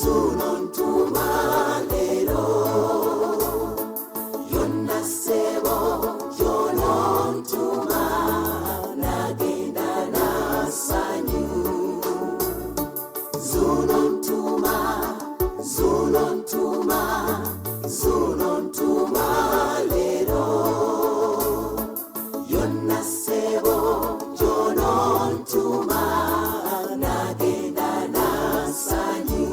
zuno ntuma lero yonna ssebo gyono ntuma nagenda n'assanyu zuno ntuma lero yonna ssebo gyono ntuma nagenda n'assanyu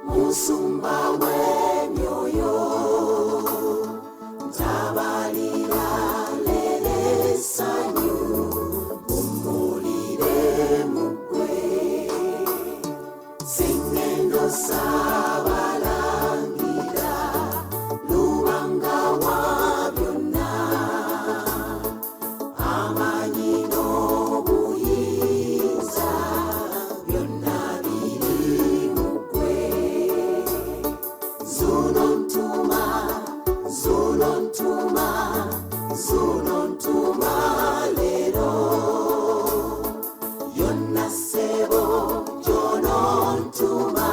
musumba w'emyoyo ntabalira lere essanyu bummulire mu ggwe singendo saabalangira lubanga wa byonna amanyi n'obuyinza byonna biri mu ggwe zuno ntuma lero yonna ssebo gyono ntuma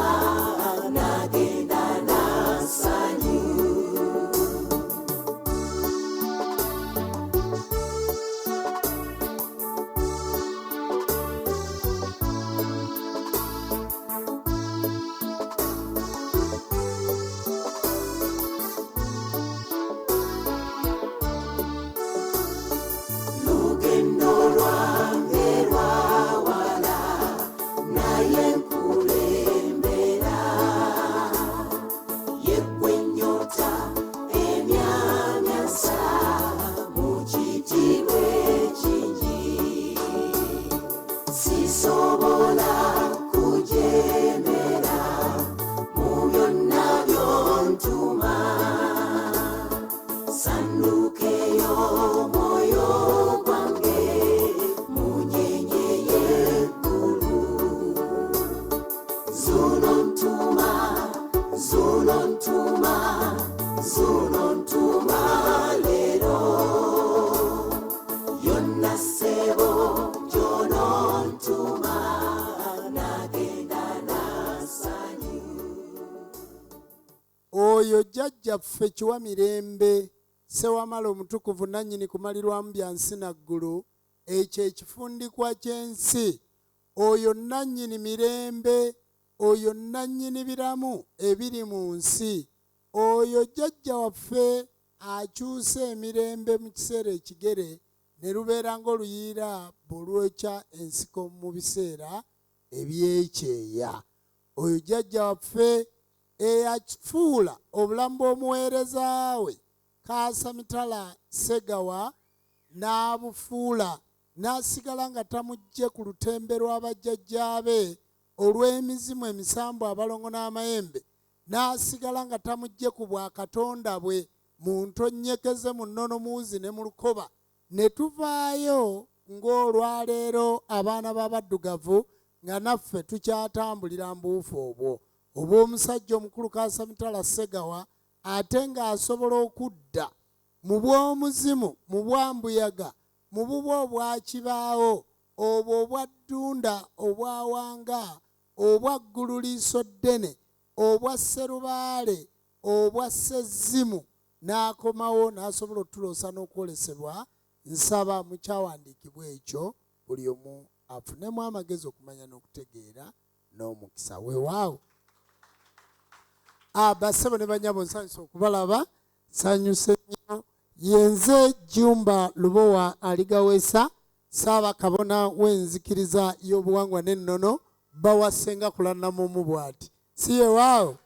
nagenda n'assanyu lugendo lwange lwawala naye nkulembera yeggwe ennyota emyamyasa mu kitiibwa ekingi sisobola kujeemera mu byonna by'ontuma sandukeyo mwoyo gwange munyenye yeggulu zuno ntuma lero yonna ssebo gyono ntuma nagenda n'assanyu oyo jjajjaffe kiwa mirembe Sewamala omutukuvu nannyini kumalirwamu bya nsi na ggulu ekyo ekifundikwa ky'ensi oyo nannyini mirembe oyo nannyini biramu ebiri mu nsi oyo jjajja waffe akyusa emirembe mu kiseera ekigere ne lubeera ng'oluyiira bw'olwokya ensiko mu biseera ebyekyeya oyo jjajja waffe eyafuula obulamu bw'omuweereza we Kaasamitala Segawa n'abufuula n'asigala nga tamugye ku lutembe lw'abajjajjaabe olw'emizimu emisambu abalongo n'amayembe n'asigala nga tamugye ku bwakatonda bwe mu ntonnyekeze mu nnono muuzi ne mu lukoba ne tuvaayo ng'olwaleero abaana b'abaddugavu nga naffe tukyatambulira mbuufu obwo obw'omusajja omukulu Kasamitala Ssegawa ate ng'asobola okudda mu bw'omuzimu mu bwambuyaga mu bubwo obwa kibaawo obwo obwa ddunda obwa wanga obwa ggulu liiso ddene obwa sserubaale obwa ssezimu n'akomawo n'asobola otuloosa n'okwolesebwa. Nsaba mu kyawandiikibwa ekyo buli omu afunemu amagezi okumanya n'okutegeera n'omukisa weewaawo. Bassebo ne bannyabo nsanyusa okubalaba, nsanyuse nnyo. Yenze Jjumba Lubowa Aligaweesa, Ssaabakabona w'enzikiriza y'obuwangwa n'ennono, bawasenga kulannamumu bw'ati. Si yeewaawo.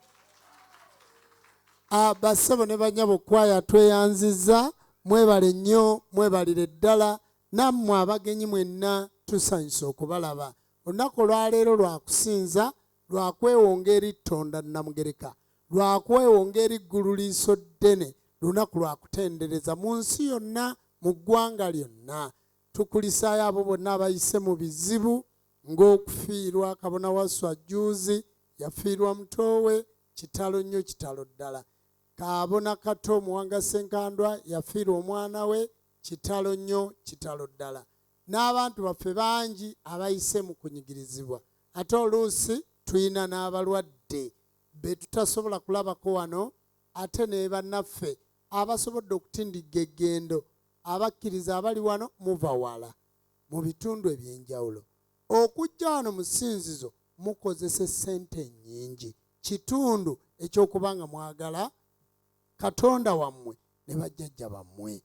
Bassebo ne bannyabo kwaya tweyanzizza, mwebale nnyo, mwebalire ddala, nammwe abagenyi mwenna tusanyusa okubalaba. Olunaku olwaleero lwakusinza, lwakwewonga eri Ttonda Namugereka, lwakwewonga eri ggulu liiso ddene, lunaku lwakutendereza mu nsi yonna, mu ggwanga lyonna. Tukulisaayo abo bonna abayise mu bizibu ng'okufiirwa kabona Wasswa Jjuuzi, yafiirwa mutoowe, kitalo nnyo, kitalo ddala. Kabona Kato Muwanga Ssenkandwa yafiirwa omwana we, kitalo nnyo, kitalo ddala. N'abantu baffe bangi abayise mu kunyigirizibwa. Ate oluusi tulina n'abalwadde be tutasobola kulabako wano, ate ne bannaffe abasobodde okutindiga eggendo, abakkiriza abali wano muva wala mu bitundu eby'enjawulo. Okujja wano mu ssinzizo mukozesa ssente nnyingi, kitundu eky'okubanga mwagala Katonda wammwe ne bajjajja bammwe.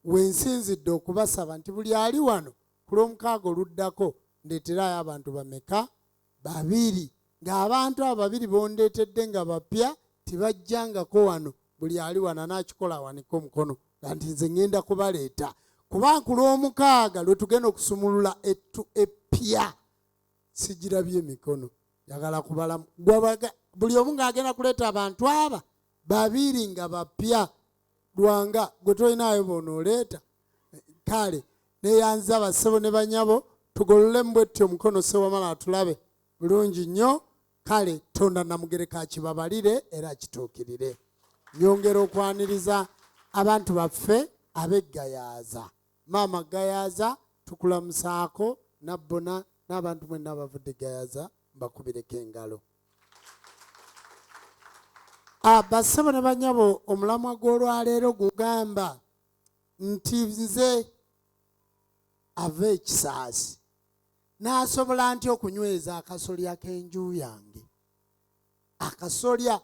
Wensinzidde okubasaba nti buli ali wano ku lw'omukaaga oluddako ndeeterayo abantu bameka? 2. Ng'abantu abo 2 bondeetedde nga bapya tibajjangako wano. Buli ali wano anaakikola awanike omukono nga nti nze ŋŋenda kubaleeta. Kuba ku lw'omukaaga lwe tugenda okusumulula epya sigirabye emikono. Njagala kubalamu. Buli omu ng'agenda kuleeta abantu aba 2 nga bapya. Lwanga gwe tolinayo b'onooleeta. Kale neeyanza bassebo ne bannyabo tugololemu bwetyo omukono Ssewamala atulabe bulungi nnyo. Kale Ttonda Namugereka akibabalire era akituukirire. Nyongera okwaniriza abantu baffe ab'eggayaaza. Maama Gayaaza tukulamusaako, nabbona n'abantu mwenna abavudde Gayaaza mbakubireko engalo. Bassebo ne bannyabo omulamwa gw'olwaleero gugamba nti nze ava ekisaasi n'asobola nti okunyweza akasolya k'enju yange. Akasolya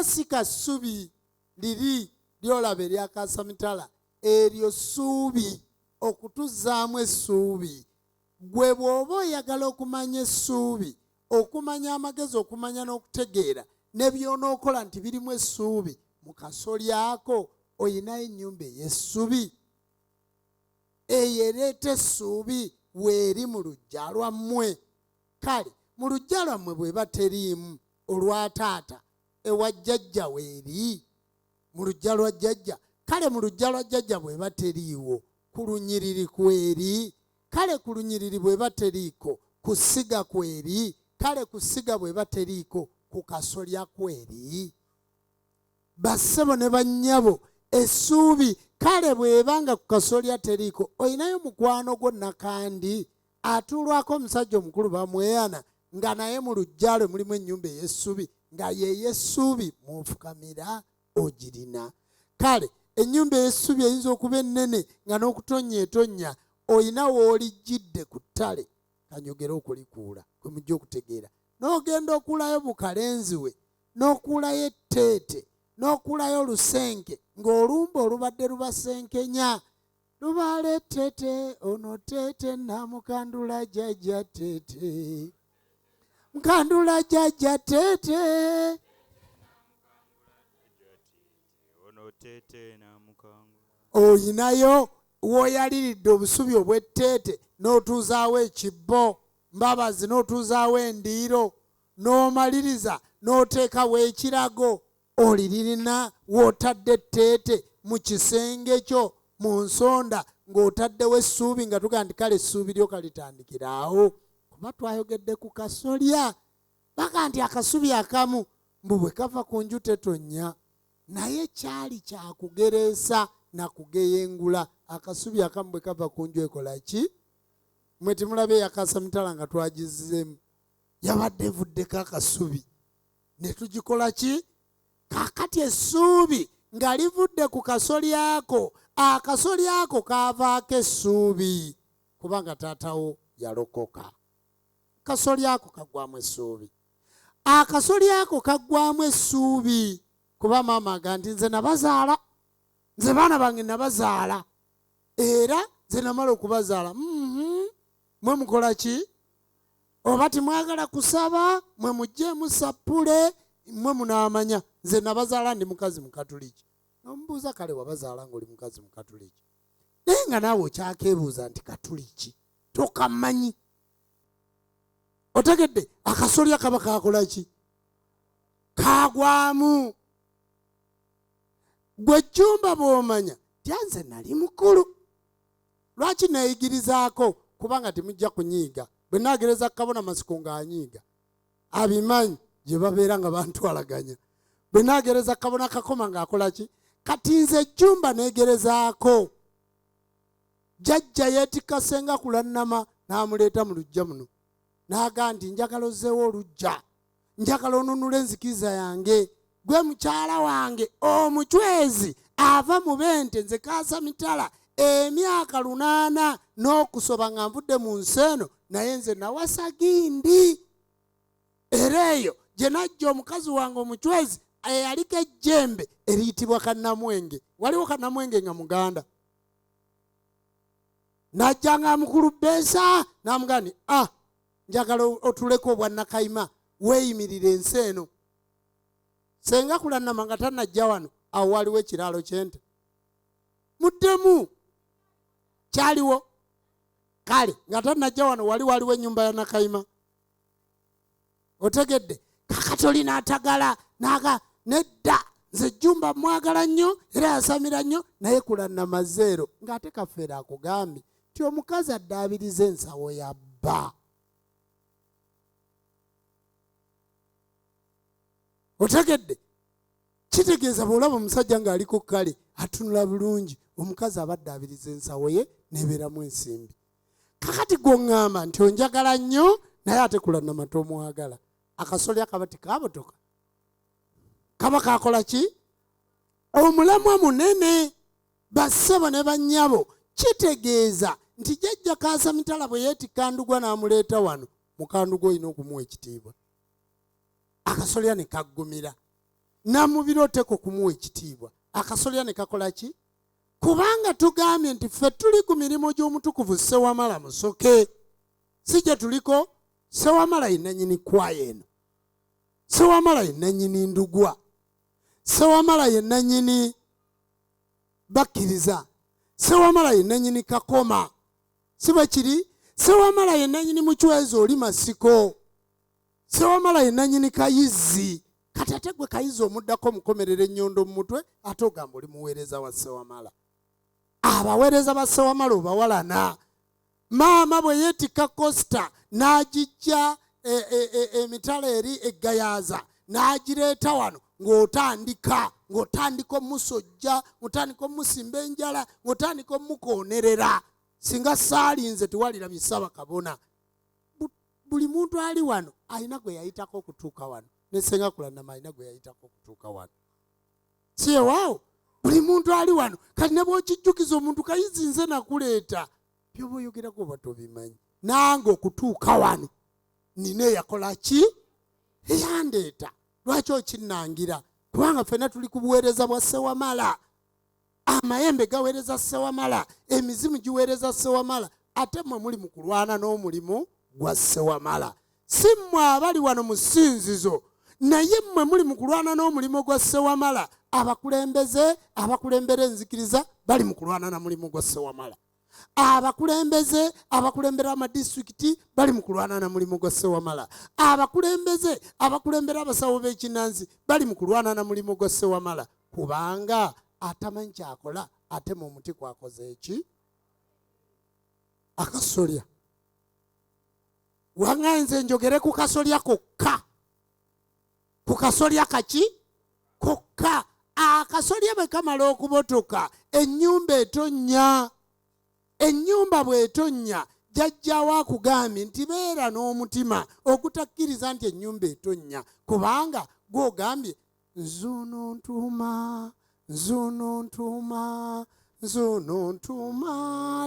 si kasubi liri lyolaba erya Kasamitala, eryo ssuubi, okutuzzaamu essuubi. Gwe bw'oba oyagala okumanya essuubi, okumanya amagezi, okumanya n'okutegeera ne by'onookola nti birimu essuubi mu kasolya ako, oyinayo ennyumba ey'essubi eyereeta essuubi weeri mu luggya lwammwe. Kale mu luggya lwammwe bw'eba teriimu olwa taata, ewa jjajja weeri mu luggya lwa jjajja. Kale mu luggya lwa jjajja bw'eba teriiwo, ku lunyiriri kweri. Kale ku lunyiriri bw'eba teriiko, ku ssiga kweri. Kale ku ssiga bw'eba teriiko, ku kasolya kweri. Bassebo ne bannyabo essuubi kale bw'ebanga ku kasolya teriiko, oyinayo mukwano gwo Nakandi atuulwako omusajja omukulu bamweyana nga naye mu luggya lwe mulimu ennyumba ey'essubi, nga yeey'essuubi mw'ofukamira ogirina. Kale ennyumba ey'essubi eyinza okuba ennene nga n'okutonnya etonnya, oyina w'olijjidde ku ttale, kanyogera okulikuula kwe mujja okutegeera, n'ogenda okuulayo bukalenzi we, n'okuulayo etteete, n'okuulayo olusenke, ng'olumba olubadde lubasenkenya. Lubaala etteete, ono teete namukandula jjajja teete, mukandula jjajja teete. Oyinayo w'oyaliridde obusubi obw'etteete, n'otuuzaawo ekibbo, mbabazi n'otuuzaawo endiiro, n'omaliriza n'oteekawo ekirago. Olirina w'otadde etteete mu kisenge kyo, mu nsonda ng'otaddewo essuubi nga tugaa nti kale essuubi lyo kalitandikiraawo kuba twayogedde ku kasolya baga nti akasubi akamu mbu bwe kava ku nju tetonnya naye kyali kyakugereesa nakugeyengula akasubi akamu bwe kava ku nju ekola ki mwe timulabe yakasa mitala nga twagizzemu yabadde evuddeko akasubi ne tugikola ki kakati essuubi nga livudde ku kasolyako akasolyako kaavaako essuubi kubanga taatawo yalokoka kasolyako kaggwamu essuubi akasolyako kaggwamu essuubi kuba maama aga nti nze nabazaala nze baana bange nabazaala era nze namala okubazaala mwe mukola ki oba timwagala kusaba mwe mujjeemu sappule mwe munaamanya nze nabazaala ndi mukazi mukatuliki nomubuuza kale wabazaala ngaoli mukazi mukatuliki naye nga naawe okyakeebuuza nti katuliki tokamanyi otegedde akasolya kaba kakola ki kagwamu gwe jjumba bw'omanya tyanze nali mukulu lwaki neeyigirizaako kubanga temujja kunyiiga bwe naagereza kabona masiko ng'anyiiga abimanyi gye babeera nga bantwalaganya bwe naagereza kabona kakoma ng'akola ki kati nze ejjumba neegerezaako jjajja yeetikka senga kulannama n'amuleeta mu luggya muno n'aga nti njagala ozzeewo olugja njagala onunula enzikiriza yange gwe mukyala wange omucwezi ava mu bente nze kaasa mitala emyaka 8 n'okusoba nga nvudde mu nsi eno naye nze nawasa gindi era eyo gye najja omukazi wange omucwezi eyaliko ejjembe eriyitibwa kannamwenge waliwo kannamwenge nga muganda najja nga mukulu bbeesa n'amugamba nti njagala otuleko obwannakayima weeyimirire ensi eno senga kulannama nga tannajja wano awo waliwo ekiraalo kyente muddemu kyaliwo kale nga tannajja wano waliwo ennyumba ya nakayima otegedde kakatoli n'atagala naga nedda nze jjumba mwagala nnyo era yasamira nnyo naye kulannama zeero ng'ate kafeere akugambye ti omukazi addaabiriza ensawo ya bba otegedde kitegeeza bw'olaba omusajja ng'aliko kale atunula bulungi omukazi abadde abiriza ensawo ye nebeeramu ensimbi kakati gwoŋŋamba nti onjagala nnyo naye ate kulannama tomwagala akasolya kaba tikabotoka kaba kakola ki omulamwa munene bassebo ne bannyabo kitegeeza nti jjajja kaasa mitala bwe yeetikandugwa n'amuleeta wano mukandugwa olina okumuwa ekitiibwa akasolya ne kaggumira namubiroteko kumuwa ekitiibwa akasolya ne kakola ki kubanga tugambye nti ffe tuli ku mirimu gy'omutukuvu Ssewamala Musoke si gye tuliko Ssewamala ye nannyini kwaya eno Ssewamala ye nannyini ndugwa Ssewamala ye nannyini bakkiriza Ssewamala ye nannyini kakoma si bwe kiri Ssewamala ye nannyini mucwezi oli masiko Ssewamala ye nannyini kayizzi kati ate gwe kayizzi omuddako omukomerera ennyondo mu mutwe ate ogamba oli muweereza wa Ssewamala abaweereza ba Ssewamala obawalana maama bwe yeetikka kosita n'agijja emitala eri eggayaaza n'agireeta wano ng'otandika omusojja ng'otandika omusimba enjala ng'otandika omukoonerera singa saalinze tewalirabye SSABAKABONA buli muntu ali wano alina gwe yayitako okutuuka wano nesenga kulannama alina gwe yayitako okutuuka wano si ewaawo buli muntu ali wano kati ne bw'okijjukiza omuntu kayizi nze nakuleeta byoba oyogerako oba tobimanyi nange okutuuka wano nina eyakola ki eyandeeta lwaki okinnangira kubanga ffenna tuli ku buweereza bwa Ssewamala amayembe gaweereza Ssewamala emizimu giweereza Ssewamala ate mmwe muli mu kulwana n'omulimu gwa Ssewamala si mmwe abali wano mu ssinzizo naye mmwe muli mu kulwana n'omulimu gwa Ssewamala abakulembera enzikiriza bali mu kulwana na mulimu gwa Ssewamala abakulembera amadisitulikiti bali mu kulwana na mulimu gwa Ssewamala abakulembera abasawo b'ekinnansi bali mu kulwana na mulimu gwa Ssewamala kubanga atamanyi kyakola ate mu muti kwakoze eki akasolya. Wanganze njogere ku kasolya kokka. Ku kasolya kaki? Kokka. Akasolya bwe kamala okubotoka, ennyumba etonnya. Ennyumba bw'etonnya, jjajjaawo akugambye nti beera n'omutima ogutakkiriza nti ennyumba etonnya, kubanga gw'ogambye nzuuno ntuuma, nzuuno ntuuma, nzuuno ntuuma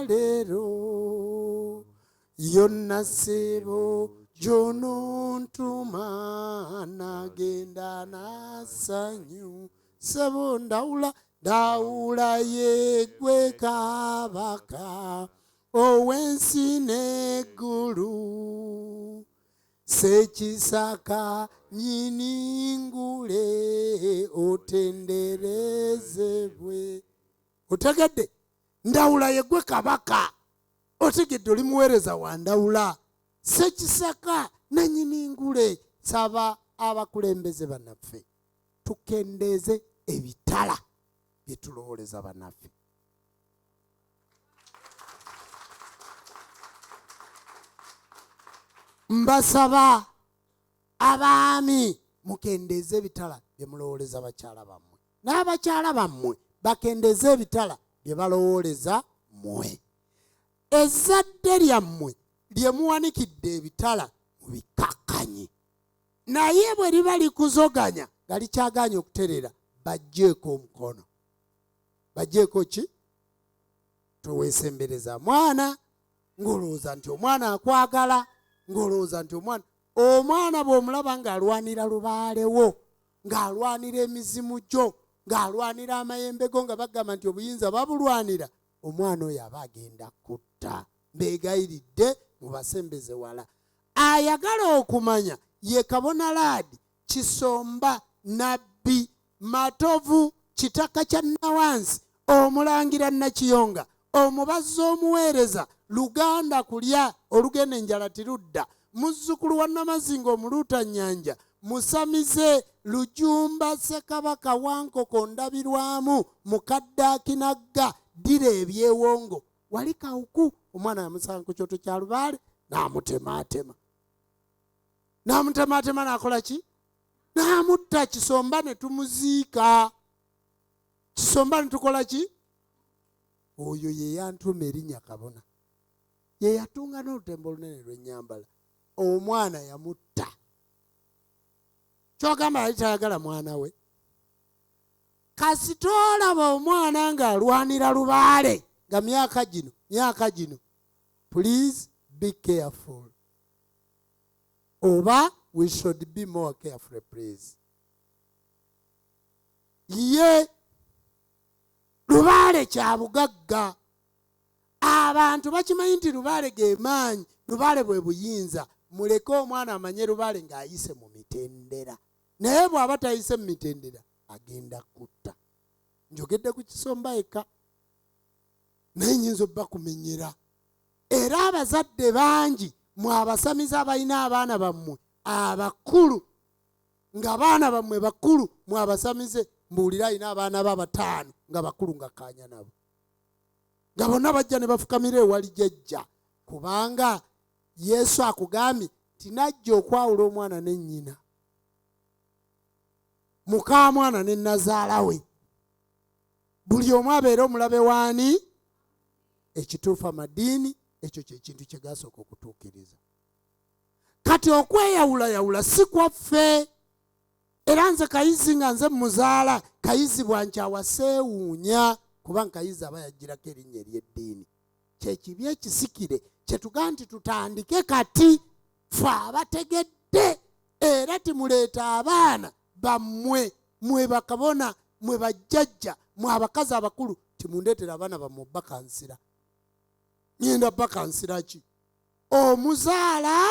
leero, yonna ssebo gy'ono ntuma nagenda n'assanyu. Ssebo ndawula, ndawula ye ggwe kabaka ow'ensi n'eggulu, Ssekisaka nnyini ngule otenderezebwe. Otegedde? Ndawula ye ggwe kabaka. Otegedde oli muweereza wa ndawula. Ssekisaka nannyini ngule. Saba abakulembeze bannaffe tukendeeze ebitala bye tulowooleza bannaffe. Mbasaba abaami mukendeeze ebitala bye mulowooleza bakyala bammwe, n'abakyala bammwe bakendeeze ebitala bye balowooleza mmwe. Ezzadde lyammwe lye muwanikidde ebitala mubikakkanye, naye bwe liba likuzoganya nga likyaganya okuterera, bajjeeko omukono. Bajjeeko ki? Toweesembereza mwana ng'olowooza nti omwana akwagala, ng'olowooza nti omwana bw'omulaba ng'alwanira lubaalewo, ng'alwanira emizimu gyo, ng'alwanira amayembe go, nga bagamba nti obuyinza babulwanira, omwana oyo aba agenda kutta. Mbeegayiridde mubasembeze wala. Ayagala okumanya ye Kabona Laadi, Kisomba, Nabbi, Matovu, Kitaka kya Nawansi, Omulangira Nakiyonga, Omubazzi omuweereza, Luganda kulya olugenda enjala tirudda, muzzukulu wa Namazinga omuluuta nnyanja, Musamize, Lujumba Ssekabaka Wankoko Ndabirwamu, Mukadde Akinagga, Ddira ebyewongo. Wali kawuku omwana yamusanga ku kyoto kya lubaale n'amutemaatema. N'amutemaatema n'akola ki? N'amutta. Kisomba ne tumuziika. Kisomba ne tukola ki? Oyo ye yantuma erinnya Kabona. Ye yatunga n'olutembo olunene lw'ennyambala. Omwana yamutta. Kyogamba yali tayagala mwana we. Kasita olaba omwana ng'alwanira lubaale nga myaka gino, please be careful. Oba we should be more careful, please. Ye lubaale kya bugagga. Abantu bakimanyi nti lubaale ge maanyi, lubaale bwe buyinza. Muleke omwana amanye lubaale ng'ayise mu mitendera. Naye bw'aba tayise mu mitendera agenda kutta. Njogedde ku Kisomba eka. Naye nyinza obbakumenyera. Era abazadde bangi mwabasamiza abalina abaana bammwe abakulu, ng'abaana bammwe bakulu mwabasamize, mbuulira alina abaana be 5 nga bakulu nga kaanya nabo, nga bonna bajja ne bafukamira ewali jjajja, kubanga Yesu akugambye nti najja okwawula omwana ne nnyina, muka mwana ne nazaala we, buli omu abeere omulabe waani. Ekituufu amadiini ekyo kyekintu kye gasooka okutuukiriza. Kati okweyawulayawula si kwaffe. Era nze Kayizi nga nze muzaala, Kayizi bwankyawa seewuunya, kubanga Kayizi aba yagirako erinnya ery'eddiini. Kyekibi ekisikire kye tugaa nti tutandike kati ffe abategedde, era timuleeta abaana bammwe, mwe bakabona, mwe bajjajja, mwe abakazi abakulu, timundeetera abaana bammwe bakansira. Ngenda bakansira ki? Omuzaala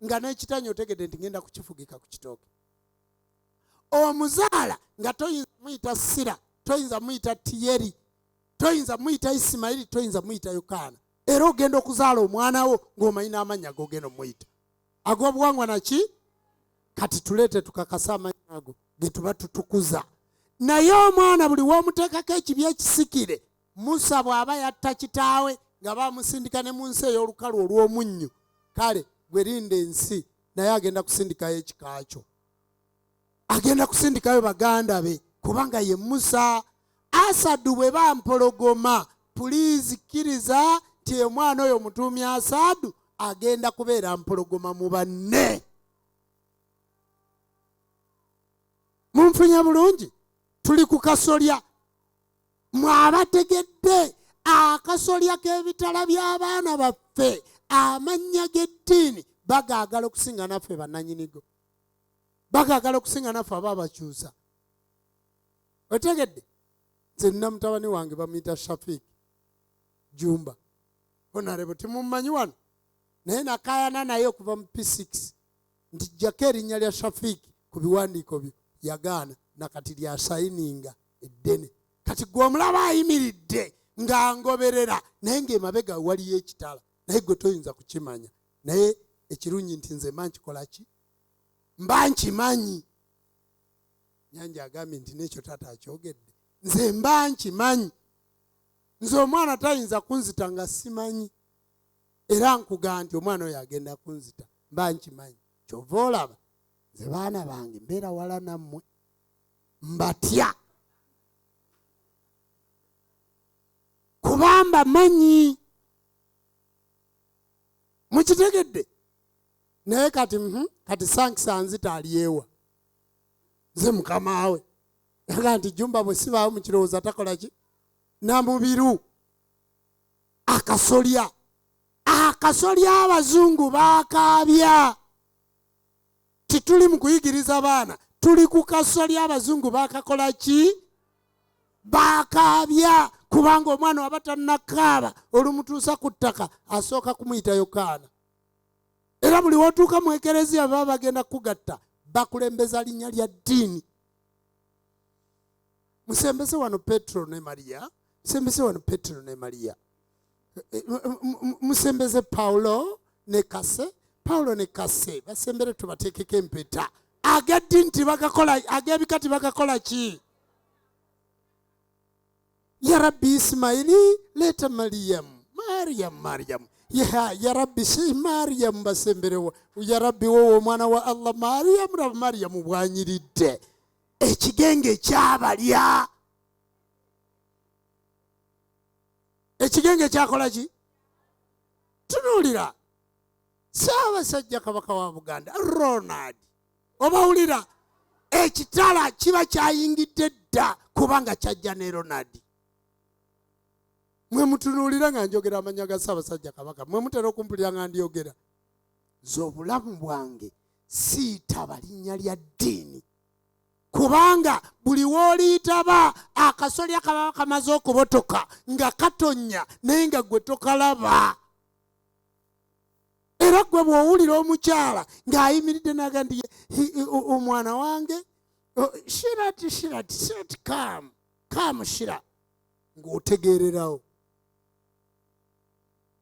nga n'ekitanyi otegedde nti ngenda kukifugika ku kitooke. Omuzaala nga toyinza muyita Sira, toyinza muyita Tiyeri, toyinza muyita Isimayiri, toyinza muyita Yokaana. Era ogenda okuzaala omwana wo ng'omanyi n'amannya g'ogenda omuyita. Ag'obuwangwa naki? Kati tuleete tukakasa amannya ago ge tuba tutukuza. Naye omwana buli w'omuteekako ekibi ekisikire, Musa bw'aba yatta kitaawe nga bamusindika ne mu nsi ey'olukalu olw'omunnyo, kale gwerinde ensi naye agenda kusindikayo ekika kyo, agenda kusindikayo baganda be kubanga ye Musa. Asadu bwe bampologoma, puliizi kkiriza nti omwana oyo mutuumi Asadu agenda kubeera mpologoma mu banne. Munfunya bulungi, tuli ku kasolya. Mwabategedde akasolya k'ebitala by'abaana baffe, amannya g'eddiini bagaagala okusinga naffe bannanyinigo, bagaagala okusinga naffe abaabakyusa. Otegedde? Nze nina mutabani wange bamuyita Shafiki Jumba. Honorable timummanyi wano, naye nakaayana naye okuva mu P6 nti jjako erinnya lya Shafiki ku biwandiiko byo, yagaana nakati lya sayininga eddene. Kati gwe omulaba ayimiridde ng'angoberera naye ng'emabega waliyo ekitala, naye gwe toyinza kukimanya. Naye ekirungi nti nze mba nkikola ki? Mba nkimanyi. Nyanja agambye nti n'ekyo taata akyogedde. Nze mba nkimanyi. Nze omwana tayinza kunzita nga simanyi. Era nkugaa nti omwana oyo agenda kunzita, mba nkimanyi. Kyova olaba nze baana bange mbeera wala nammwe, mbatya kubamba manyi. Mukitegedde? Naye kati sankisa nzita aliyewa nze mukama we yaga nti Jumba bwe sibaawo mu kirowooza takola ki? Namubiru. Akasolya, akasolya abazungu baakaabya. Tituli mu kuyigiriza baana, tuli ku kasolya abazungu baakakola ki? Baakaabya. Kubanga omwana waba tannakaaba olumutuusa ku ttaka asooka kumuyita Yokaana. Era buli wotuuka mu ekereziya baba bagenda kugatta, bakulembeza linnya lya ddiini. Musembese wano Petro ne Mariya, musembese wano Petro ne Mariya, musembeze Paulo ne Kase, Paulo ne Kase, basembere tubateekeko empeta. Ageddiini tibagakola, ag'ebikati bagakola ki? Ya Rabbi Ismaili leta Mariam, Mariam. Ya Rabbi si Mariam basemberewa. Ya Rabbi wowe omwana wa Allah Mariam bwanyiridde. Ekigenge kyabalya. Ekigenge kyakola ki? Tunuulira. Ssaabasajja Kabaka wa Buganda Ronald, obawulira ekitala kiba kyayingidde dda kubanga kyajja ne Ronald. Mwe mutunuulira nga njogera amanya ga Ssaabasajja Kabaka, mwe mutera okumpulira nga ndyogera. Z'obulamu bwange siitaba linnya lya ddiini, kubanga buli w'oliyitaba akasolya kaba kamaze okubotoka nga katonnya naye nga gwe tokalaba. Era gwe bw'owulira omukyala ng'ayimiridde naga ndi omwana wange Shirati come Shira, ng'otegeererawo.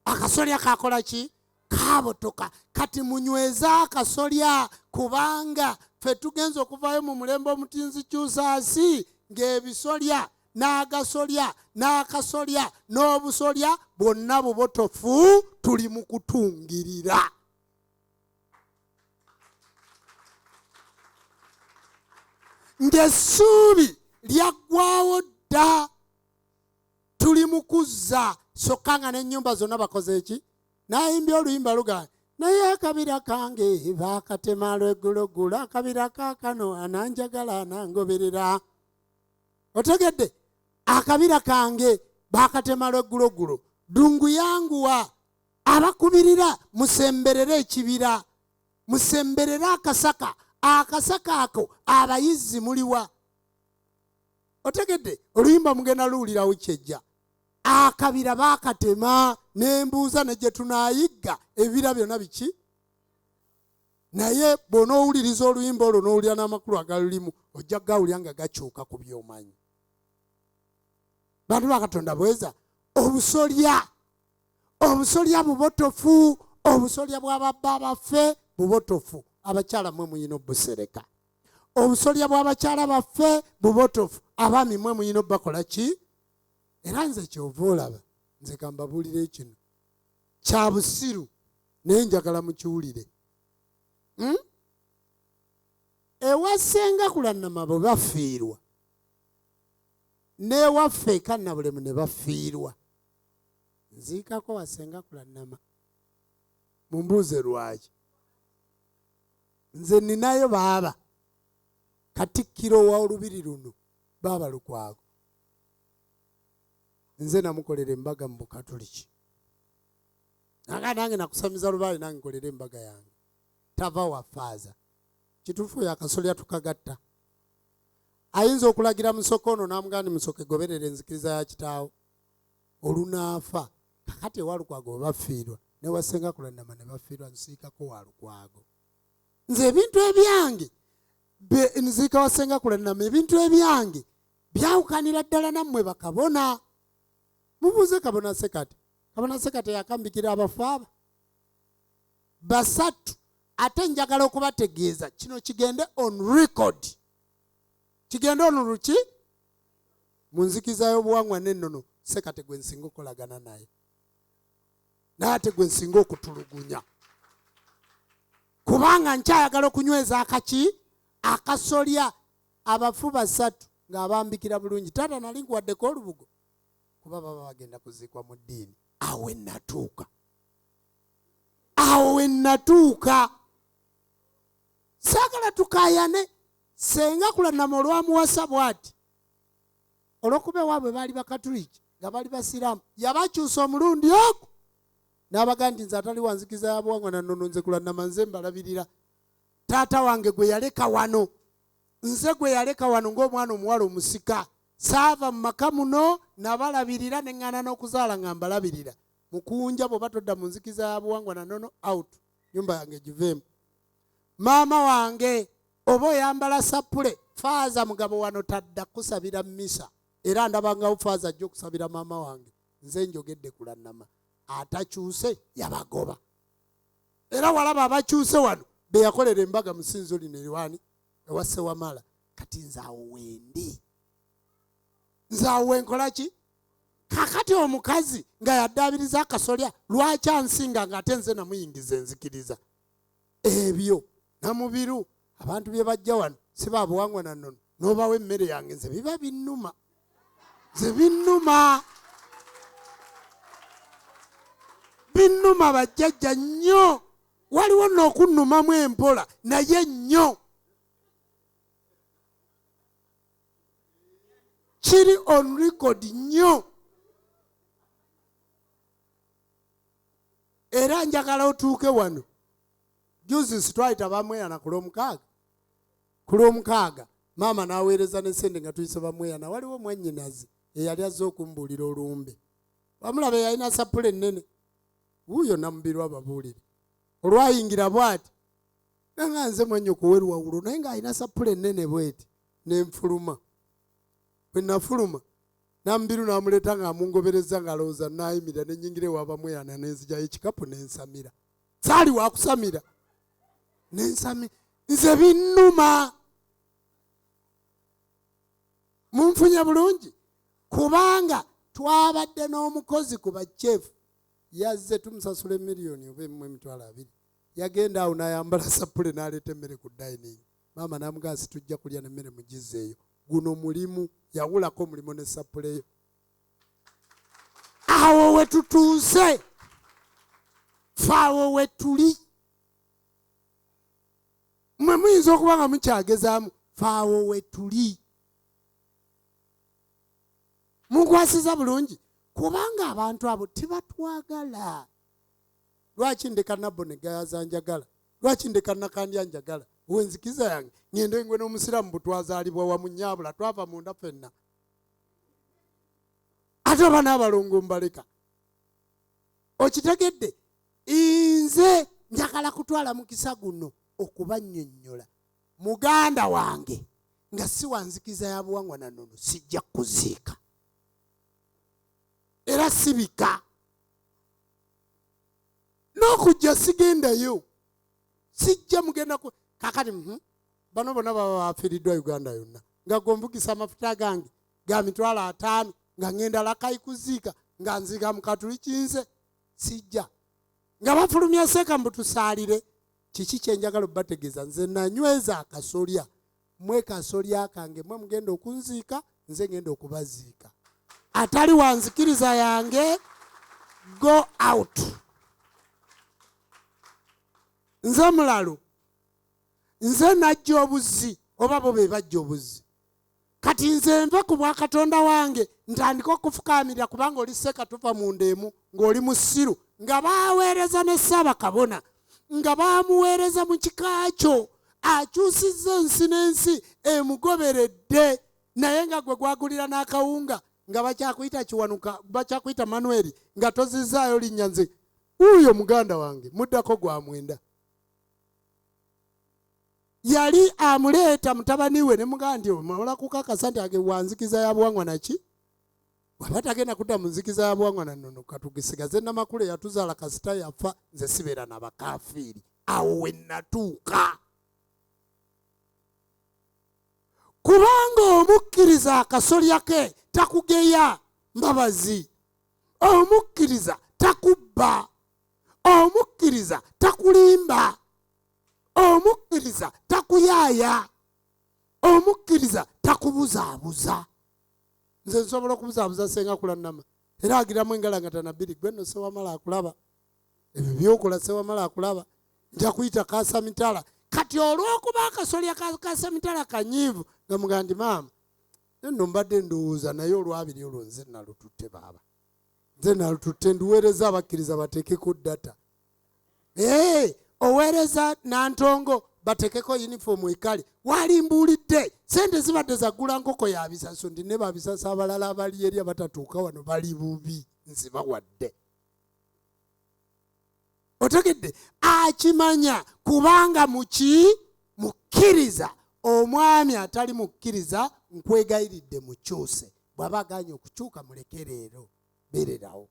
Akasolya kakola ki? Kabotoka. Kati munyweza akasolya kubanga ffe tugenza okuvaayo mu mulembe omutinzi kyusaasi ng'ebisolya n'agasolya n'akasolya n'obusolya bwonna bubotofu, tuli mu kutungirira. Ng'essuubi lyaggwawo dda, tuli mu kuzza. Sokka nga n'ennyumba zonna bakoze eki? Nayimbye oluyimba luga naye akabira kange baakatema lw'egguloggulo, akabira kaakano ananjagala anangoberera. Otegedde? Akabira kange baakatema lw'egguloggulo, dungu yanguwa. Abakubirira musemberere ekibira, musemberere akasaka, akasaka ako abayizzi muliwa. Otegedde? Oluyimba mugenda luwulira wiki ejja. Akabira baakatema, nembuuza ne gye tunaayigga ebibira byonna biki? Naye bw'onoowuliriza oluyimba olwo n'owulira n'amakulu agalulimu, ojja gawulira nga gakyuka ku by'omanyi. Bantu ba Katonda bweza, obusolya bubotofu, obusolya bw'ababba baffe bubotofu. Abakyala mwe muyina obusereka. Obusolya bw'abakyala baffe bubotofu. Abaami mwe muyina obbakola ki? Era nze kyova olaba nze kambabulire kino kya busiru naye njagala mukiwulire. Ewasenga kulannama bwe bafiirwa n'ewaffe Kannabulemu ne bafiirwa, nziikako wasenga kulannama. Mumbuuze lwaki. Nze ninayo baaba Katikkiro wa Olubiri luno baaba Lukwago. Nze namukolera embaga mu Bukatoliki. Nange nakusamiza lubaale nange nkolera embaga yange. Tava wa faaza. Kituufu ya akasolya tukagatta. Ayinza okulagira musoko ono n'amugamba musoke goberera enzikiriza ya kitaawo. Olunaafa kakati ewa Lukwago bafiirwa ne wasenga kulannama ne bafiirwa, nsiikako wa Lukwago. Nze ebintu ebyange nziika wasenga kulannama, ebintu ebyange byawukanira ddala nammwe bakabona. Mubuuze Kabona Sekate. Kabona Sekate yakambikira abafaaba basatu. Ate njagala okubategeeza kino kigende on record. Kigende on ruki munzikiza y'obuwangwa n'ennono. Sekate gwe nsinga okolagana naye, n'ate gwe nsinga okutulugunya, kubanga nkyayagala okunyweza akasolya. Abafu basatu ng'abambikira bulungi. Taata nali nkuwaddeko olubugo kuba baba bagenda kuziikwa mu ddiini. Awo ennatuuka saagala tukayane. Senga kulannama olwamuwasa bw'ati olw'okuba ewaabwe baali Bakatuliki nga bali Basiraamu, yabakyusa omulundi ogwo n'abaga nti nze atali wanzikiza ya buwangwa na nnono, nze kulannama nze mbalabirira. Taata wange gwe yaleka wano, nze gwe yaleka wano ng'omwana omuwala omusika. Saava mu maka muno nabalabirira ne ŋŋaana n'okuzaala nga mbalabirira. Mukunja bw'oba todda mu nzikiza ya buwangwa na nnono, out, nyumba yange giveemu. Maama wange oba oyambala sapule, faaza mugabo wano tadda kusabira mmisa, era ndabangawo faaza ajja okusabira maama wange. Nze njogedde kulannama, atakyuse yabagoba. Era walaba abakyuse wano be yakolera embaga mu ssinzo lino eriwani ewa Ssewamala. Kati nze awo wendi, nze awo wenkola ki? Kakati omukazi nga yaddaabiriza akasolya lwaki ansinga ng'ate nze namuyingiza enzikiriza? Ebyo namubiru abantu bye bajja wano si ba buwangwa na nnono, n'obawo emmere yange nze biba binnuma. Nze binnuma bajjajja nnyo. Waliwo n'okunnumamu empola naye nnyo. Kiri on record nnyo. Era njagala otuuke wano. Juzi twayita bamweyana ku Lwomukaaga. Maama n'aweereza n'essente nga tuyise bamweyana. Waliwo mwannyinazi eyali azze okumbuulira olumbe. Wamulaba yalina sapule ennene. Wuuyo namubirwa ababuulire. Olwayingira bw'ati. Nga nze mwannyoko werwawulo naye ng'alina sapule ennene bw'eti. N'enfuluma. Bwe nafuluma namubiru n'amuleeta ng'amungobereza ng'alowooza n'ayimirira ne nnyingira ewa bamweyana n'enzigyayo ekikapu n'ensamira. Saali wa kusamira. N'ensamira. Nze binnuma. Munfunye bulungi kubanga twabadde n'omukozi ku bachefu yazze tumusasule miliyoni oba $2,000. Yagenda awo n'ayambala sapule n'aleeta emmere ku dining. Maama n'amugamba situjja kulya n'emmere mugizeeyo. Guno mulimu yawulako omulimu ne sapuleyo. Awo we tutuuse. Faawo we tuli. Mmwe muyinza okuba nga mukyagezaamu. Faawo we tuli. Munkwasiza bulungi kubanga abantu abo tebatwagala. Lwaki ndeka nabbo ne gayaza njagala? Lwaki ndeka nakandi anjagala? Wenzikiza yange ngende ngwe n'omusiraamu butwazaalibwa wamu nnyabula twava munda ffenna. Ate oba n'abalongo mbaleka. Okitegedde? Nze njagala kutwala mukisa guno okubannyonnyola. Muganda wange nga si wanzikiza ya buwangwa na nnono sijja kuziika. Era sibika. N'okujja sigendayo. Sijja mugenda ku kakati bano bonna baba bafiiriddwa Uganda yonna. Nga gombugisa amafuta gange ga $5,000 nga ngenda Lakai kuziika. nga nziga mukatuliki nze sijja nga bafulumya seka mbutusaalire. Kiki kyenjagala obategeeza, nze nanyweza akasolya, mwe kasolya kange mwe mugenda okunziika, nze ngenda okubaziika. Atali wanzikiriza yange go out. Nze mulalo, nze najja obuzzi oba bo be bajja obuzzi. Kati nze nve ku bwa Katonda wange ntandika okufukaamirira kubanga oli seka tuva mu ndeemu ng'oli musiru, nga baaweereza ne SSABAKABONA, nga baamuweereza mu kika kyo, akyusizza ensi n'ensi emugoberedde, naye nga gwe gwagulira n'akawunga nga bakyakuyita Kiwanuka, bakyakuyita Manuel, nga tozizaayo linnya nze. Uyo muganda wange muddako gwa mwenda. Yali amuleeta mutabani we ne mugamba nti omala kukakasa nti age wanzikiza ya buwangwa naki? Bw'aba tagenda kudda mu nzikiza ya buwangwa na nnono katugisigaze Namakule yatuzaala kasita yafa, nze sibeera na bakafiiri. Awo we natuuka. Kubanga omukkiriza akasolya ke takugeya mbabazi, omukkiriza takubba, omukkiriza takulimba, omukkiriza takuyaaya, omukkiriza takubuzaabuza. Nze nsobola okubuzaabuza senga kulannama era agiramu engalangatana bbiri, gwe nno sewamala akulaba, ebyo byokola sewamala akulaba, nja kuyita Kasamitala. Kati olw'okuba akasolya Kasamitala kanyiivu nga mugamba nti maama nno mbadde ndowooza naye olwabiri olwo nze nalututte baaba, nze nalututte nduweereza abakkiriza bateekeko data. Oweereza Nantongo bateekeko yunifoomu ekale. Wali mbuulidde sente zibadde zaggula nkoko ya bisaso, ndi ne babisasa abalala abali eri abatatuuka wano bali bubi nzibawadde. Otegedde akimanya kubanga mukkiriza. Omwami atali mukkiriza nkwegayiridde mukyuse, bw'aba aganye okukyuka muleke leero bererawo.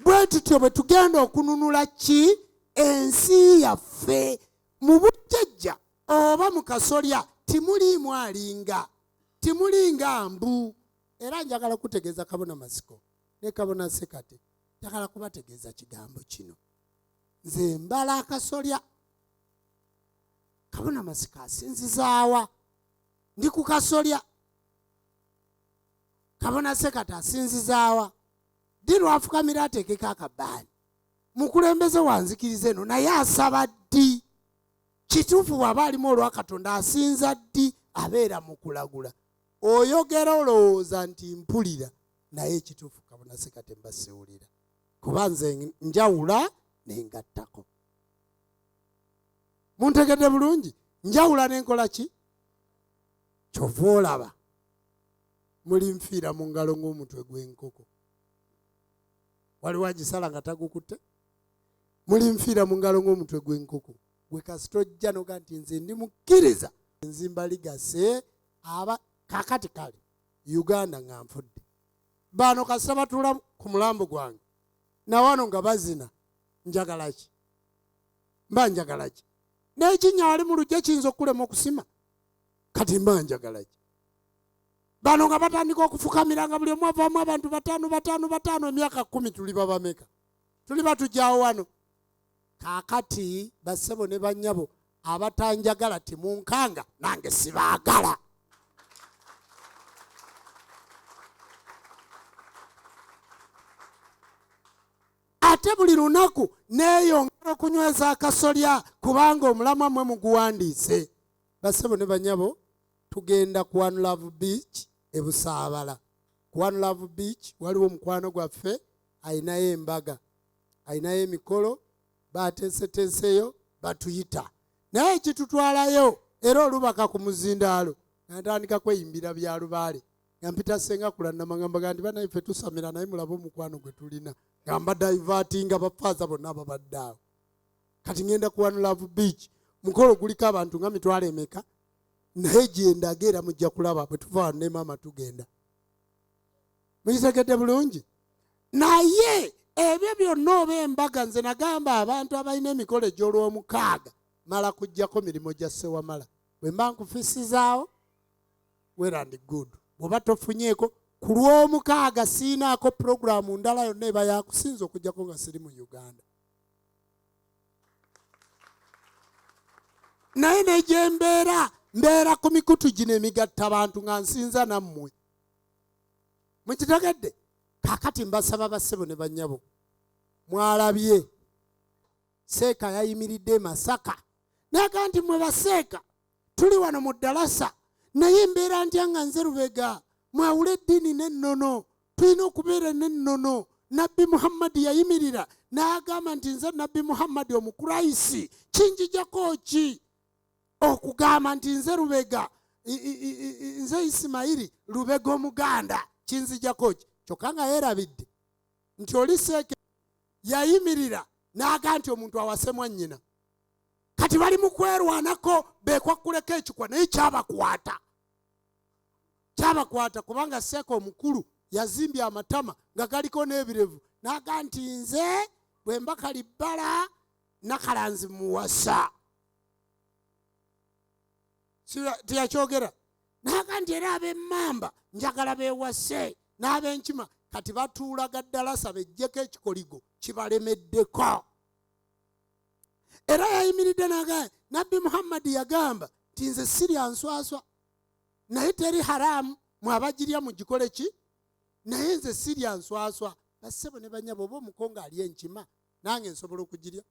Bwe tutyo bwe tugenda okununula ki ensi yaffe mu bujjajja oba mu kasolya, timuliimu alinga, timulinga mbu. Era njagala kutegeeza Kabona Masiko ne Kabona Sekate, njagala kubategeeza kigambo kino. Nze mbala akasolya. Kabona Masiko asinzizaawa? Ndi ku kasolya. Kabona Sekate asinzizaawa? Ddi lwafukamira ateekeko akabaani? Mukulembeze wanzikiriza eno naye asaba ddi? Kituufu bw'aba alimu olwa Katonda asinza ddi? Abeera mu kulagula. Oyogera olowooza nti mpulira, naye ekituufu Kabona Sekate mba siwulira, kuba nze njawula nengattako. Muntegedde bulungi? Njawula nenkola ki? Kyova olaba muli nfiira mu ngalo ng'omutwe gw'enkoko. Waliwo agisala nga tagukutte? Muli nfiira mu ngalo ng'omutwe gw'enkoko. Gwe kasita ojja noga nti nze ndi mukkiriza, nzimba ligase aba kakati kale Uganda nga nfudde. Bano kasita batuula ku mulambo gwange na wano nga bazina, njagala ki? Mba njagala ki? N'ekinnya wali mu lujja kiyinza okulema okusima, kati mba njagala ki? Bano nga batandika okufukamira nga buli omu avaamu abantu bataano, emyaka 10 tuli babameka? Tuli batujjaawo wano. Kaakati bassebo ne bannyabo abatanjagala timunkanga, nange sibaagala. Ate buli lunaku neeyongera okunyweza akasolya kubanga omulamwa mmwe muguwandiise. Bassebo ne bannyabo, tugenda ku One Love Beach e Busaabala. Ku One Love Beach waliwo omukwano gwaffe ayinayo embaga, ayinayo emikolo, baateeseteeseyo batuyita. Naye kitutwalayo era olubaka ku muzindaalo natandika kweyimbira bya lubaale. Nga mpita senga kulannama ngamba gandi banaife tusamira naye mulaba omukwano gwe tulina. Ngamba divertinga bafaaza bonna ababadde awo. Kati ngenda ku One Love Beach, mukolo guliko abantu nga mitwalo emeka, naye gyendaga era mujja kulaba bwe tuva ne maama tugenda. Mukitegedde bulungi? Naye ebyo byonna oba embaga, nze nagamba abantu abalina emikolo egy'olw'omukaaga mala kujjako mirimu gya Ssewamala. Bwe mba nkufisizaawo, well and good. bw'oba tofunyeeko ku Lwomukaaga siinaako puroguramu ndala yonna eba yakusinza okujjako nga siri mu Uganda. Naye negye mbeera ku mikutu gino emigatta abantu nga nsinza nammwe. Mukitegedde? Kaakati mbasaba bassebo ne bannyabo, mwalabye Seeka yayimiridde Masaka naga nti mwe baseeka tuli wano mu Dalasa naye mbeera ntya nga nze Lubega mwawule eddiini n'ennono, tulina okubeera n'ennono. Nabbi Muhammadi yayimirira n'agamba nti nze Nabbi Muhammadi Omukurayisi kinjijako ki okugamba nti nze Lubega nze Isimayiri Lubega Omuganda kinzijako ki? Kyokka nga yeerabidde nti oli Seeka yayimirira n'aga nti omuntu awase mwannyina. Kati bali mu kwerwanako beekwakuleko ekikwa naye kyabakwata kubanga Seeka omukulu yazimbye amatama nga galiko n'ebirevu n'aga nti nze bwe mba Kalibbala Nakalanzi muwasa. Tiyakyogera n'aga nti era ab'Emmamba njagala beewase n'ab'Enkima kati batuulaga Dalasa bejjeko ekikoligo kibalemeddeko. Era yayimiridde n'agamba Nabbi Muhammadi yagamba nti nze sirya nswaswa naye teri haramu mwabagirya mugikole ki naye nze sirya nswaswa. Bassebo ne bannyabo oba omukongo alya enkima nange nsobola okugirya.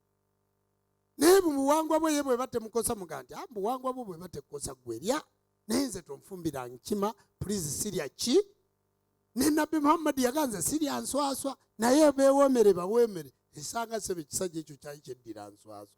Naye buwangwa bwe ye bwe batemukosa muga nti buwangwa bwe batekosa gwerya naye nze tonfumbira nkima please sirya ki. Ne Nabbi Muhammadi yaganze sirya nswaswa naye beewomere baweemere. Esanga sebe ekisajja ekyo kyali kyeddira nswaswa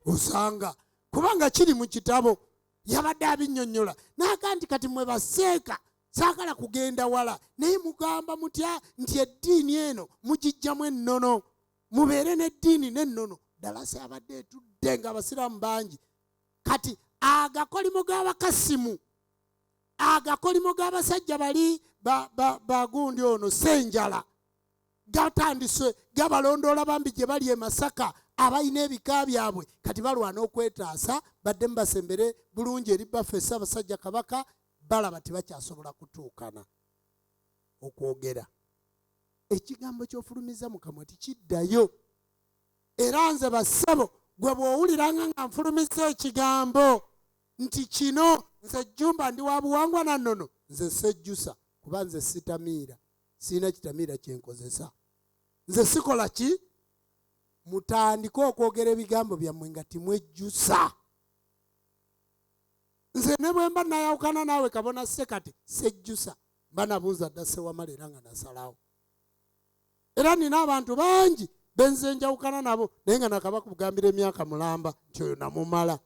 osanga kubanga kiri mu kitabo yabadde abinnyonnyola n'aga nti kati mwe baseeka saagala kugenda wala naye mugamba mutya nti eddiini eno mugijjamu ennono mubeere n'eddiini n'ennono. Dalasa yabadde etudde nga abasiraamu bangi. Kati agakolimo g'Abakasimu agakolimo g'abasajja bali bagundi ono Ssenjala gatandise gabalondoola bambi gye bali e Masaka abalina ebika byabwe kati balwana okwetaasa badde mbasembere bulungi eri baffe Ssaabasajja Kabaka balaba tibakyasobola kutuukana okwogera. Ekigambo ky'ofulumiza mu kamwa tikiddayo. Era nze bassebo gwe bw'owuliranga nga nfulumiza ekigambo nti kino nze Jjumba ndi wa buwangwa na nnono nze sejjusa kuba nze sitamiira siina kitamiira kyenkozesa. Nze sikola ki? Mutandike okwogera ebigambo byammwe nga timwejjusa. Nze ne bwe mba nayawukana naawe Kabona Sekati sejjusa mba nabuuza dda Ssewamala era nga nasalawo. Era nina abantu bangi benze njawukana nabo naye nga nakaba kugambira emyaka mulamba nti oyo namumala.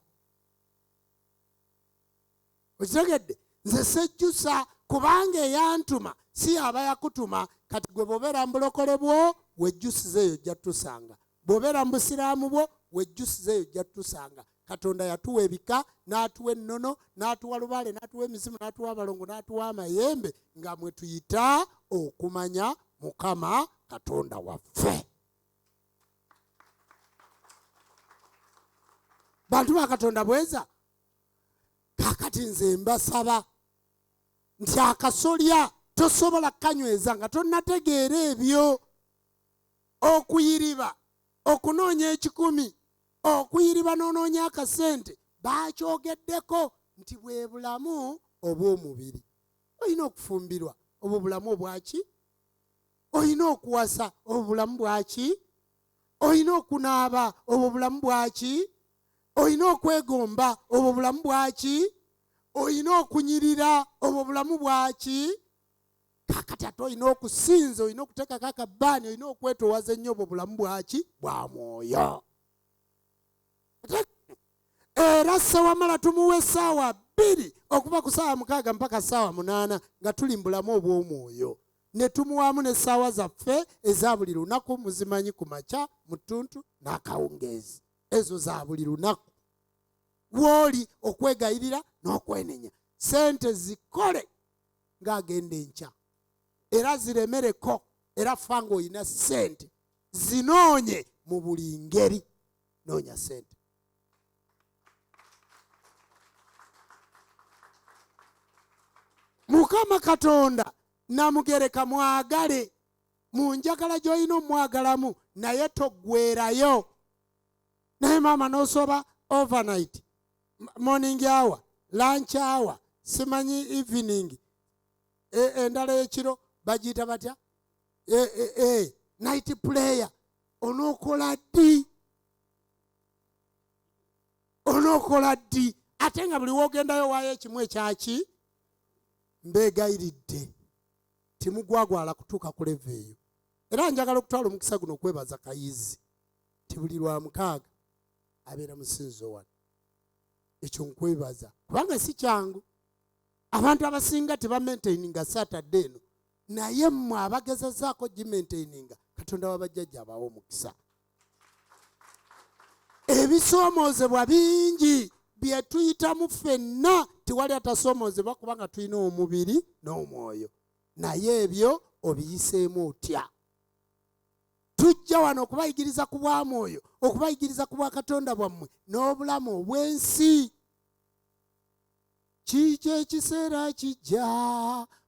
Okitegedde? Nze sejjusa kubanga eyantuma si aba yakutuma. Kati gwe bw'obeera mu bulokole bwo wejjusiza eyo ojja tusanga. Bw'obeera mu busiraamu bwo wejjusiza eyo ojja tusanga. Katonda yatuwa ebika n'atuwa ennono n'atuwa lubaale n'atuwa emizimu n'atuwa abalongo n'atuwa amayembe nga mwe tuyita okumanya Mukama Katonda waffe. Bantu ba Katonda bweza kaakati nze mbasaba nti akasolya tosobola kanyweza nga tonnategeera ebyo. Okuyiriba okunoonya ekikumi okuyiriba n'onoonya akasente bakyogeddeko nti bwe bulamu obw'omubiri. Olina okufumbirwa obwo bulamu obwaki? Olina okuwasa obwo bulamu bwaki? Olina okunaaba obwo bulamu bwaki? Olina okwegomba obwo bulamu bwaki? Olina okunyirira obwo bulamu bwaki? Kakati ate olina okusinza, olina okuteekako akabbaani, olina okwetoowaza ennyo obwo bulamu bwaki? Bwa mwoyo. Era Ssewamala tumuwa essaawa 2 okuva ku ssaawa 6 mpaka ssaawa 8 nga tuli mu bulamu obw'omwoyo. Ne tumuwamu n'essaawa zaffe eza buli lunaku muzimanyi ku makya mu ttuntu n'akawungeezi. Ezo za buli lunaku. W'oli okwegayirira n'okwenenya. Sente zikole ng'agenda enkya. Era ziremereko. Era fanga olina sente. Zinoonye mu buli ngeri. Noonya sente. Mukama Katonda namugereka mwagale mu njagala gy'olina omwagalamu naye toggwerayo. Naye maama n'osoba overnight, morning hour, lunch hour, simanyi evening, endala y'ekiro bagiyita batya, night prayer. Onookola ddi? Onookola ddi? Ate nga buli woogendayo waayo ekimu ekyaki. Mbeegayiridde timugwagwala kutuuka ku leve eyo. Era njagala okutwala omukisa guno okwebaza Kayizi ti buli lwa mukaaga abeera musinzo wano. Ekyo nkwebaza kubanga si kyangu. Abantu abasinga tebamaintaininga Saturday eno, naye mmwe abagezezaako gimaintaininga, Katonda w'abajjajja abawa omukisa. Ebisoomozebwa bingi bye tuyitamu ffenna tiwali atasoomozebwa kubanga tulina omubiri n'omwoyo, naye ebyo obiyiseemu otya? Tujja wano okubayigiriza ku bwa mwoyo, okubayigiriza ku bwa Katonda bwammwe n'obulamu obw'ensi. Kijja ekiseera kijja,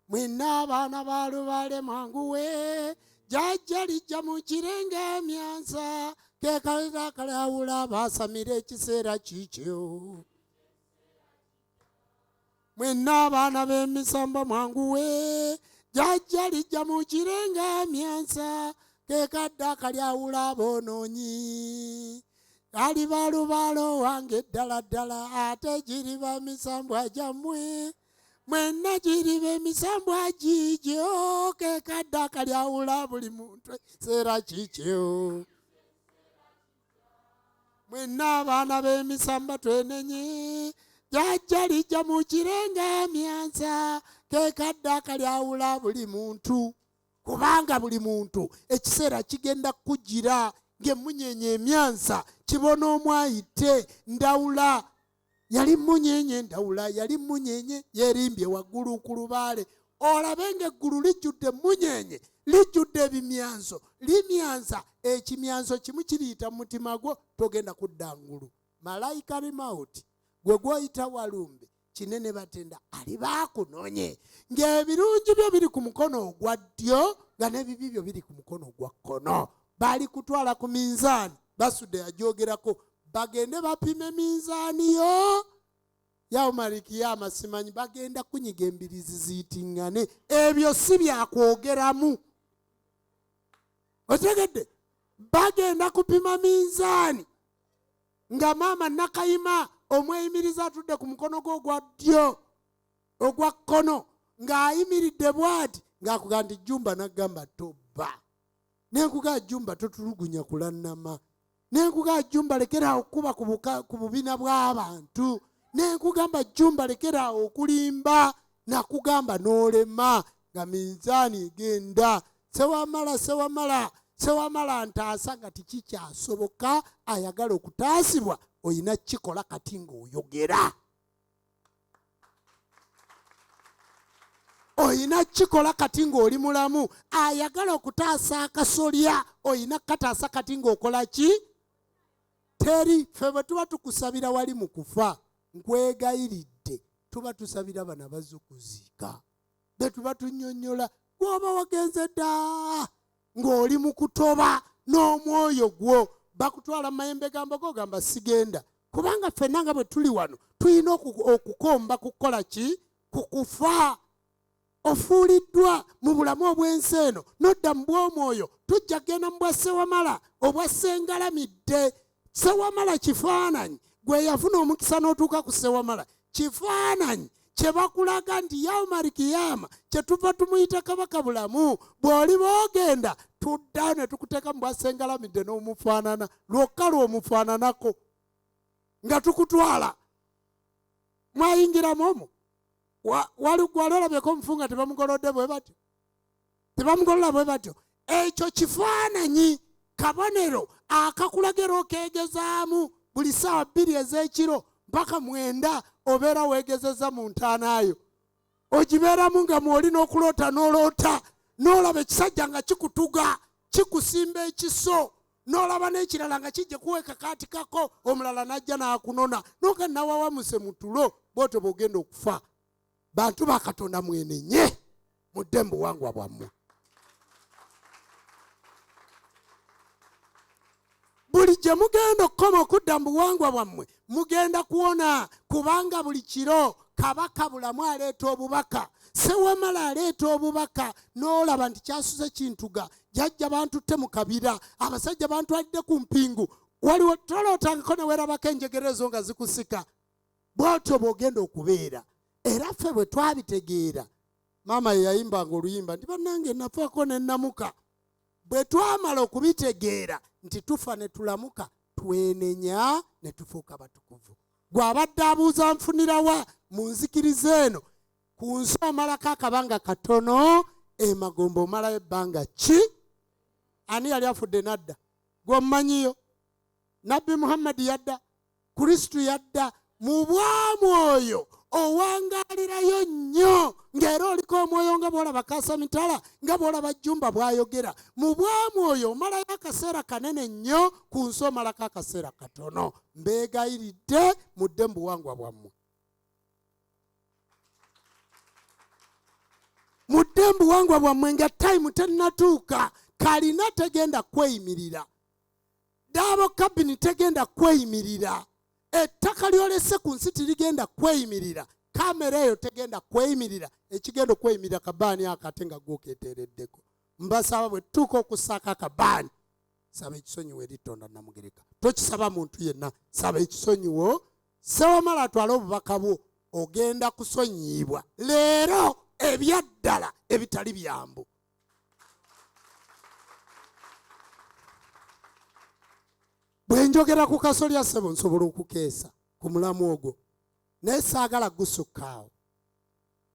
mwenna abaana ba lubaale mwanguwe, jjajja lijja mu kirenge emyansa, ke kalira kalawula baasamira ekiseera kikyo. Mwenna abaana b'emisamba mwanguwe, jjajja lijja mu kirenge emyansa, ke kadde akalyawula aboonoonyi. Aliba lubaalo wange ddala ddala, ate giriba misambwa gyammwe. Mwenna giriba emisambwa gigyo, ke kadde akalyawula buli muntu ekiseera kikyo. Mwenna abaana b'emisamba twenenye, jjajja lijja mu kirenge emyansa, ke kadde akalyawula buli muntu. Kubanga buli muntu ekiseera kigenda kugira ng'emunyenye emyansa, kibona omwayite ndawula. Yali munyenye ndawula, yali munyenye yeerimbye waggulu ku lubaale. Olabe ng'eggulu lijjudde munyenye, lijjudde ebimyanso, limyansa. Ekimyanso kimu kiriyita mu mutima gwo, togenda kudda ngulu. Malayika limawuti gwe gw'oyita walumbe, kinene batenda aliba akunonye, ng'ebirungi byo biri ku mukono ogwa ddyo nga n'ebibi byo biri ku mukono ogwa kkono. Bali kutwala ku minzaani, Basudde yagyogerako, bagende bapime minzaani yo. Yawo Malikiyama simanyi bagenda kunyiga embirizi ziyitiŋŋane. Ebyo si byakwogeramu. Otegedde? Bagenda kupima minzaani nga maama Nakayima omweyimiriza atudde ku mukono gwo ogwa ddyo ogwa kkono ng'ayimiridde bw'ati ng'akugamba nti Jjumba n'agamba tobba. Nenkugaa Jjumba totulugunya kulannama. Nenkugaa Jjumba lekera okuba ku bubina bw'abantu. Nenkugamba Jjumba lekera okulimba. Nakugamba n'olema nga minzaani egenda. Sewamala ntaasa nga tikikyasoboka, ayagala okutaasibwa, oyina kikola kati ng'oyogera. Oyina kikola kati ng'oli mulamu, ayagala okutaasa akasolya, oyina kataasa kati ng'okola ki? Teri ffe bwe tuba tukusabira wali mu kufa, nkwegayiridde, tuba tusabira bana bazzukuziika. Be tuba tunnyonnyola gw'oba wagenze dda ng'oli mu kutoba n'omwoyo gwo, bakutwala mu mayembe gambogo gamba sigenda. Kubanga ffenna nga bwe tuli wano tulina okukomba kukola ki? Kukufa. Ofuuliddwa mu bulamu obw'ensi eno n'odda mu bw'omwoyo. Tujja genda mu bwa Sewamala obwa Sengalamidde. Sewamala kifaananyi, gwe yafuna omukisa n'otuuka ku Sewamala kifaananyi kye bakulaga nti yawo Malikiyama kye tuva tumuyita kabaka bulamu. Bw'oli boogenda tudda ne tukuteeka mu bwa Sengalamidde n'omufaanana lwokka lw'omufaananako nga tukutwala. Mwayingiramu omwo gwali olabyeko omufunga tebamugolodde bwe batyo? Tebamugolola bwe batyo? Ekyo kifaananyi kabonero akakulagira okeegezaamu buli ssaawa 2 ez'ekiro mpaka 9 obeera weegezeza mu ntaanaayo. Ogibeeramu nga mwolina okuloota n'oloota, n'olaba ekisajja nga kikutuga kikusimba ekiso, n'olaba n'ekirala nga kijja kuweeka kaati kako, omulala n'ajja n'akunona, n'oga nawawamuse mu tulo, bw'otyo bw'ogenda okufa. bantu ba Katonda mwenenye mudde mu buwangwa bwammwe. Buli gye mugenda okukoma okudda mu buwangwa bwammwe mugenda kuwona, kubanga buli kiro kabaka bulamu aleeta obubaka. Sewamala aleeta obubaka n'olaba nti kyasuze kintuga, jjajja bantutte mu kabira, abasajja bantwalidde ku mpingu, waliwo tolootangako ne weerabako enjegere ezo nga zikusika. Bw'otyo bw'ogenda okubeera. Era ffe bwe twabitegeera, maama ye yayimbanga oluyimba nti bannange nafaako ne namuka. Bwe twamala okubitegeera nti tufa ne tulamuka, twenenya ne tufuuka batukuvu. Gwe abadde abuuza nfunirawa mu nzikiriza eno, ku nsi omalako akabanga katono, emagombe omalayo ebbanga ki? Ani yali afudde nadda? Gwe omumanyiyo? Nabbi Muhammadi yadda? Kristu yadda? Mu bwamu oyo owangaalirayo nnyo, ng'era oliko omwoyo nga bw'olaba kaasa mitala, nga bw'olaba jjumba bw'ayogera. Mu bwamu oyo omalayo akaseera kanene nnyo, ku nsi omalako akaseera katono. Mbeegayiridde mudde mu buwangwa bwammwe. Mudde mu buwangwa bwammwe nga tayimu tennatuuka. Kalina tegenda kweyimirira. Daabo kabini tegenda kweyimirira. Ettaka lyolese ku nsi tirigenda kweyimirira. Kamera eyo tegenda kweyimirira. Ekigenda okweyimirira kabaani akate nga gookeeteereddeko. Mbasaba bwe tuuka okussaako akabaani, saba ekisonyiwo eri Tonda Namugereka. Tokisaba muntu yenna, saba ekisonyiwo. Sewamala atwale obubaka bwo, ogenda kusonyiibwa leero ebyaddala ebitali byambu. Bwe njogera ku kasolya ssebo nsobola okukeesa ku mulamu ogwo, naye saagala gusukkaawo.